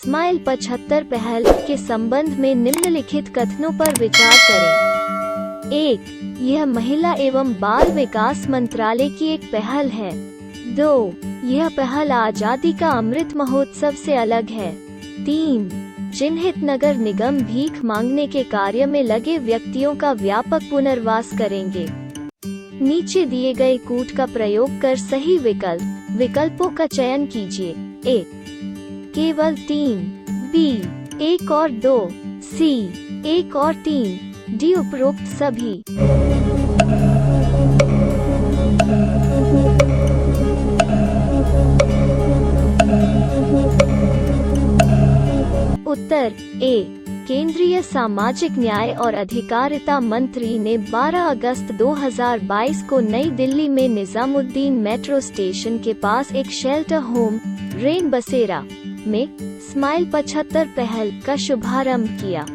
Smile 75 पहल के संबंध में निम्नलिखित कथनों पर विचार करें। 1. यह महिला एवं बाल विकास मंत्रालय की एक पहल है। 2. यह पहल आजादी का अमृत महोत्सव से अलग है। 3. चिन्हित नगर निगम भीख मांगने के कार्य में लगे व्यक्तियों का व्यापक पुनर्वास करेंगे। नीचे दिए गए कूट का प्रयोग कर सही विकल्पों का चयन कीजिए। ए. केवल 3, बी. 1 और 2, सी. 1 और 3, डी. उपरोक्त सभी। उत्तर ए. केंद्रीय सामाजिक न्याय और अधिकारिता मंत्री ने 12 अगस्त 2022 को नई दिल्ली में निजामुद्दीन मेट्रो स्टेशन के पास एक शेल्टर होम रेन बसेरा में स्माइल 75 पहल का शुभारंभ किया।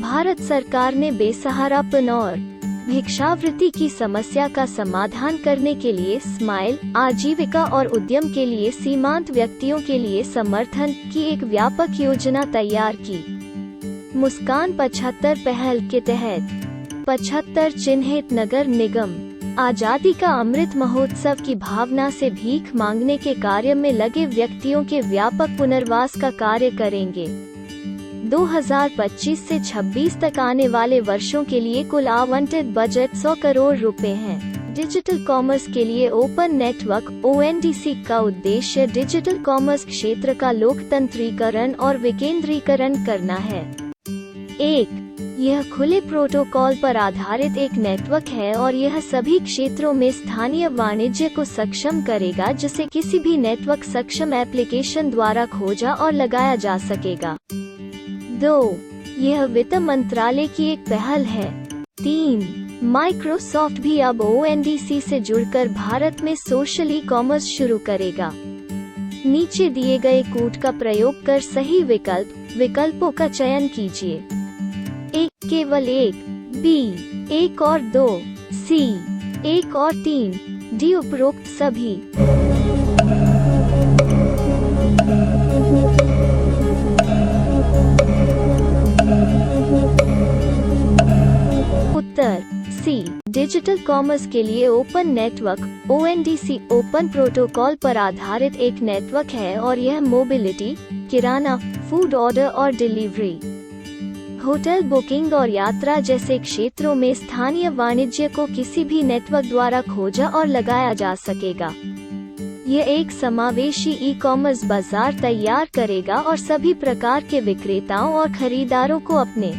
भारत सरकार ने बेसहारापन और भिक्षावृत्ति की समस्या का समाधान करने के लिए स्माइल आजीविका और उद्यम के लिए सीमांत व्यक्तियों के लिए समर्थन की एक व्यापक योजना तैयार की। मुस्कान 75 पहल के तहत 75 चिन्हित नगर निगम आजादी का अमृत महोत्सव की भावना से भीख मांगने के कार्य में लगे व्यक्तियों के व्यापक पुनर्वास का कार्य करेंगे। 2025 से 26 तक आने वाले वर्षों के लिए कुल आवंटित बजट 100 करोड़ रुपए है। डिजिटल कॉमर्स के लिए ओपन नेटवर्क ONDC का उद्देश्य डिजिटल कॉमर्स क्षेत्र का लोकतंत्रीकरण और विकेंद्रीकरण करना है। 1. यह खुले प्रोटोकॉल पर आधारित एक नेटवर्क है और यह सभी क्षेत्रों में स्थानीय वाणिज्य को सक्षम करेगा जिसे किसी भी नेटवर्क सक्षम एप्लीकेशन द्वारा खोजा और लगाया जा सकेगा। 2. यह वित्त मंत्रालय की एक पहल है। 3. माइक्रोसॉफ्ट भी अब ONDC से जुड़कर भारत में सोशल ई कॉमर्स शुरू करेगा। नीचे दिए गए कूट का प्रयोग कर सही विकल्पों का चयन कीजिए। ए. केवल 1, बी. 1 और 2, सी. 1 और 3, डी. उपरोक्त सभी। उत्तर सी. डिजिटल कॉमर्स के लिए open network ONDC open protocol पर आधारित एक नेटवर्क है और यह मोबिलिटी, किराना, फूड ऑर्डर और डिलीवरी, होटल बुकिंग और यात्रा जैसे क्षेत्रों में स्थानीय वाणिज्य को किसी भी नेटवर्क द्वारा खोजा और लगाया जा सकेगा। यह एक समावेशी ई कॉमर्स बाजार तैयार करेगा और सभी प्रकार के विक्रेताओं और खरीदारों को अपने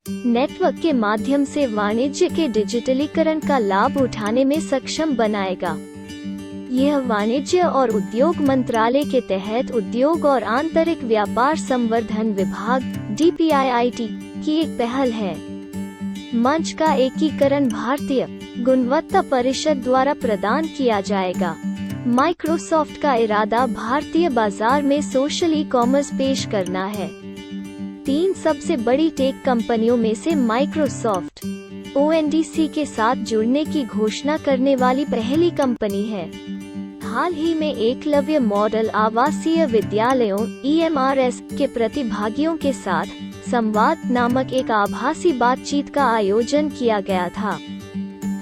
नेटवर्क के माध्यम से वाणिज्य के डिजिटलीकरण का लाभ उठाने में सक्षम बनाएगा। यह वाणिज्य और उद्योग मंत्रालय के तहत उद्योग और आंतरिक व्यापार संवर्धन विभाग DPIIT की एक पहल है। मंच का एकीकरण भारतीय गुणवत्ता परिषद द्वारा प्रदान किया जाएगा। माइक्रोसॉफ्ट का इरादा भारतीय बाजार में सोशल ई कॉमर्स पेश करना है। 3 सबसे बड़ी टेक कंपनियों में से माइक्रोसॉफ्ट ONDC के साथ जुड़ने की घोषणा करने वाली पहली कंपनी है। हाल ही में एकलव्य मॉडल आवासीय विद्यालयों EMRS के प्रतिभागियों के साथ संवाद नामक एक आभासी बातचीत का आयोजन किया गया था।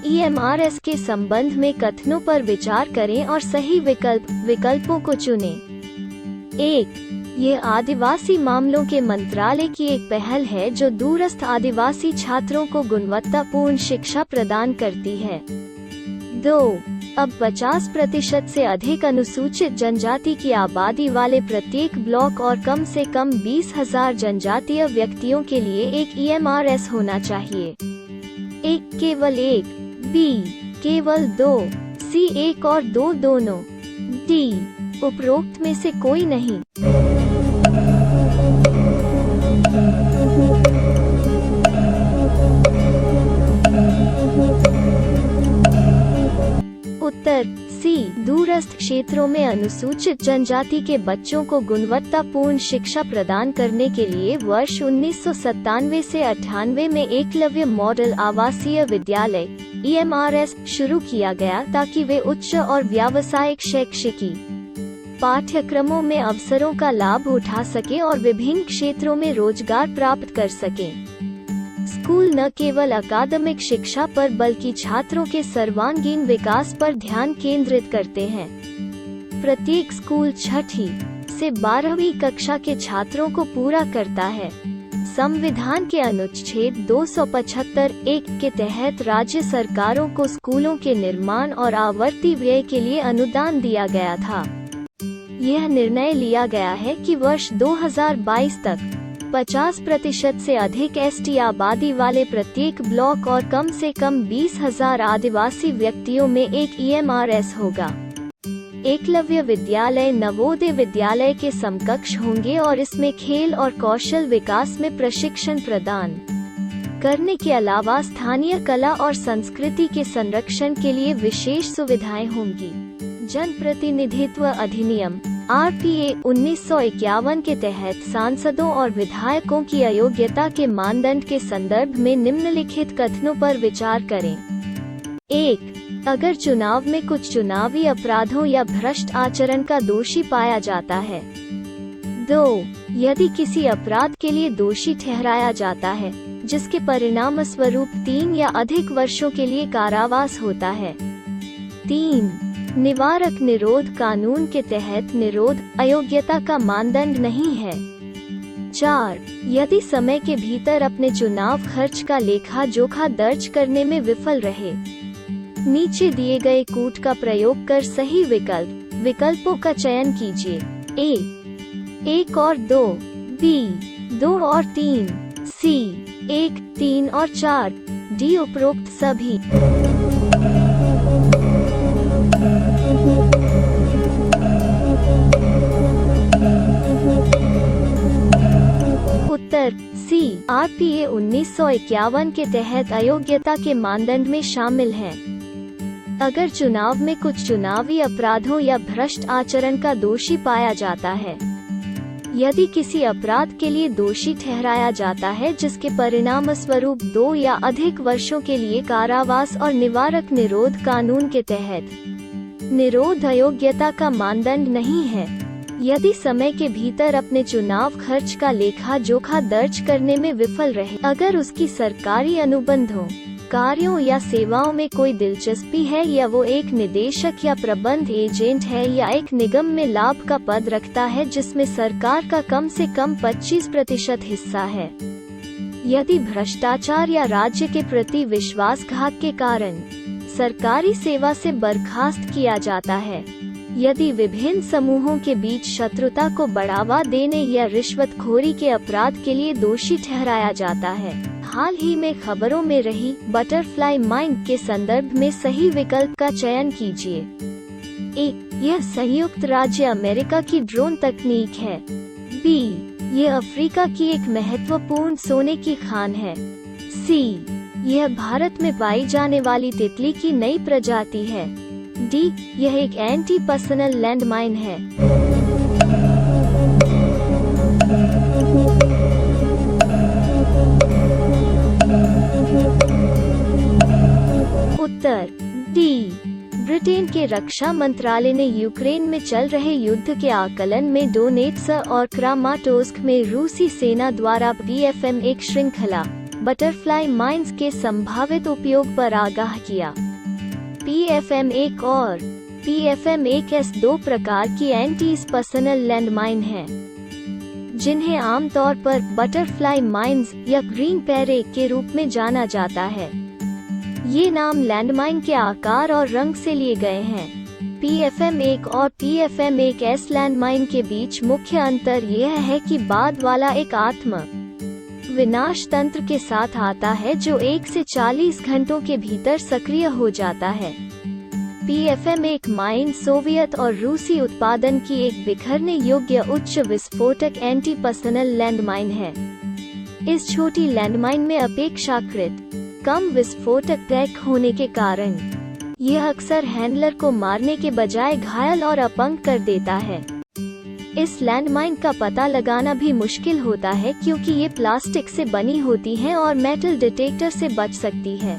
EMRS के संबंध में कथनों पर विचार करें और सही विकल्पों को चुनें। 1. ये आदिवासी मामलों के मंत्रालय की एक पहल है जो दूरस्थ आदिवासी छात्रों को गुणवत्तापूर्ण शिक्षा प्रदान करती है। 2. अब 50% से अधिक अनुसूचित जनजाति की आबादी वाले प्रत्येक ब्लॉक और कम से कम 20,000 जनजातीय व्यक्तियों के लिए एक EMRS होना चाहिए। 1 केवल 1, बी. केवल 2, सी. 1 और 2 दोनों, डी. उपरोक्त में से कोई नहीं। उत्तर सी. दूरस्थ क्षेत्रों में अनुसूचित जनजाति के बच्चों को गुणवत्तापूर्ण शिक्षा प्रदान करने के लिए वर्ष 1997 से 98 में एकलव्य मॉडल आवासीय विद्यालय EMRS शुरू किया गया ताकि वे उच्च और व्यावसायिक शैक्षिकी पाठ्यक्रमों में अवसरों का लाभ उठा सके और विभिन्न क्षेत्रों में रोजगार प्राप्त कर सकें। स्कूल न केवल अकादमिक शिक्षा पर बल्कि छात्रों के सर्वांगीण विकास पर ध्यान केंद्रित करते हैं। प्रत्येक स्कूल 6ठी से 12वीं कक्षा के छात्रों को पूरा करता है। संविधान के अनुच्छेद 275(1) के तहत राज्य सरकारों को स्कूलों के निर्माण और आवर्ती व्यय के लिए अनुदान दिया गया था। यह निर्णय लिया गया है कि वर्ष 2022 तक 50% से अधिक एसटी आबादी वाले प्रत्येक ब्लॉक और कम से कम 20,000 आदिवासी व्यक्तियों में एक EMRS होगा। एकलव्य विद्यालय नवोदय विद्यालय के समकक्ष होंगे और इसमें खेल और कौशल विकास में प्रशिक्षण प्रदान करने के अलावा स्थानीय कला और संस्कृति के संरक्षण के लिए विशेष सुविधाएं होंगी। जनप्रतिनिधित्व अधिनियम RPA 1951 के तहत सांसदों और विधायकों की अयोग्यता के मानदंड के संदर्भ में निम्नलिखित कथनों पर विचार करें। 1. अगर चुनाव में कुछ चुनावी अपराधों या भ्रष्ट आचरण का दोषी पाया जाता है। 2. यदि किसी अपराध के लिए दोषी ठहराया जाता है जिसके परिणाम स्वरूप 3 या अधिक वर्षों के लिए कारावास होता है। 3. निवारक निरोध कानून के तहत निरोध अयोग्यता का मानदंड नहीं है। 4. यदि समय के भीतर अपने चुनाव खर्च का लेखा जोखा दर्ज करने में विफल रहे। नीचे दिए गए कूट का प्रयोग कर सही विकल्पों का चयन कीजिए। A 1 और 2, B 2 और 3, C 1, 3 और 4, D उपरोक्त सभी। उत्तर C RPA 1951 के तहत अयोग्यता के मानदंड में शामिल है। अगर चुनाव में कुछ चुनावी अपराधों या भ्रष्ट आचरण का दोषी पाया जाता है। यदि किसी अपराध के लिए दोषी ठहराया जाता है जिसके परिणाम स्वरूप 2 या अधिक वर्षों के लिए कारावास और निवारक निरोध कानून के तहत निरोध अयोग्यता का मानदंड नहीं है। यदि समय के भीतर अपने चुनाव खर्च का लेखा जोखा दर्ज करने में विफल रहे। अगर उसकी सरकारी अनुबंधों कार्यों या सेवाओं में कोई दिलचस्पी है या वो एक निदेशक या प्रबंध एजेंट है या एक निगम में लाभ का पद रखता है जिसमें सरकार का कम से कम 25% हिस्सा है। यदि भ्रष्टाचार या राज्य के प्रति विश्वासघात के कारण सरकारी सेवा से बर्खास्त किया जाता है। यदि विभिन्न समूहों के बीच शत्रुता को बढ़ावा देने या रिश्वतखोरी के अपराध के लिए दोषी ठहराया जाता है। हाल ही में खबरों में रही बटरफ्लाई माइंड के संदर्भ में सही विकल्प का चयन कीजिए। A यह संयुक्त राज्य अमेरिका की ड्रोन तकनीक है। B यह अफ्रीका की एक महत्वपूर्ण सोने की खान है। C यह भारत में पाई जाने वाली तितली की नई प्रजाति है। D यह एक एंटी पर्सनल लैंडमाइन है। उत्तर D ब्रिटेन के रक्षा मंत्रालय ने यूक्रेन में चल रहे युद्ध के आकलन में डोनेट्स और क्रामाटोर्स्क में रूसी सेना द्वारा PFM-1 श्रृंखला बटरफ्लाई माइंस के संभावित उपयोग पर आगाह किया। PFM-1 और PFM-1S 2 प्रकार की एंटी पर्सनल लैंडमाइन हैं, जिन्हें आमतौर पर बटरफ्लाई माइंस या ग्रीन पैरे के रूप में जाना जाता है। ये नाम लैंडमाइन के आकार और रंग से लिए गए हैं। PFM-1 और PFM-1S लैंडमाइन के बीच मुख्य अंतर यह है कि बाद वाला एक आत्म विनाश तंत्र के साथ आता है जो 1 से 40 घंटों के भीतर सक्रिय हो जाता है। PFM-1 माइन सोवियत और रूसी उत्पादन की एक बिखरने योग्य उच्च विस्फोटक एंटी पर्सनल लैंडमाइन है। इस छोटी लैंडमाइन में अपेक्षाकृत कम विस्फोटक पैक होने के कारण यह अक्सर हैंडलर को मारने के बजाय घायल और अपंग कर देता है। इस लैंडमाइन का पता लगाना भी मुश्किल होता है क्योंकि ये प्लास्टिक से बनी होती हैं और मेटल डिटेक्टर से बच सकती है।